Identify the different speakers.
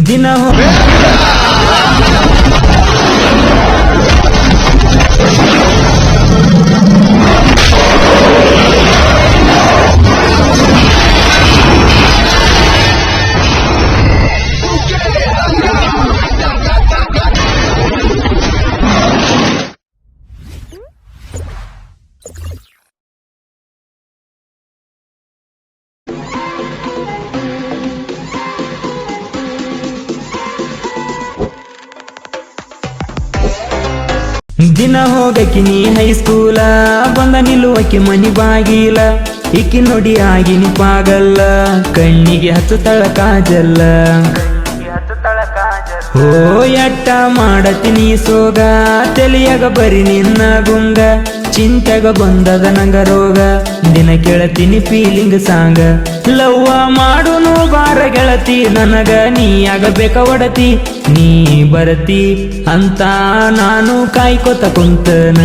Speaker 1: ದಿನ ದಿನ ಹೋಗಕಿ ನೀ ಹೈಸ್ಕೂಲ ಬಂದ ನಿಲ್ಲುವಕಿ ಮನಿ ಬಾಗಿಲ ಇಕ್ಕಿ ನೋಡಿ ಆಗಿನಿ ಪಾಗಲ್ಲ ಕಣ್ಣಿಗೆ ಹಚ್ಚುತ್ತಳ ಕಾಜಲ್ಲ ಹೋ ಎಟ್ಟ ಮಾಡತೀನಿ ಸೋಗ ತಲಿಯಾಗ ಬರಿ ನಿನ್ನ ಗುಂಗ ಚಿಂತೆಗ ಬಂದದ ನಂಗ ರೋಗ ದಿನ ಕೇಳತೀನಿ ಫೀಲಿಂಗ್ ಸಾಂಗ ಲವ್ವ ಮಾಡುನು ಬಾರ ಗೆಳತಿ ನನಗ ನೀ ಆಗಬೇಕ ಒಡತಿ ನೀ ಬರತಿ ಅಂತ ನಾನು ಕಾಯ್ಕೋತ ಕುಂತನ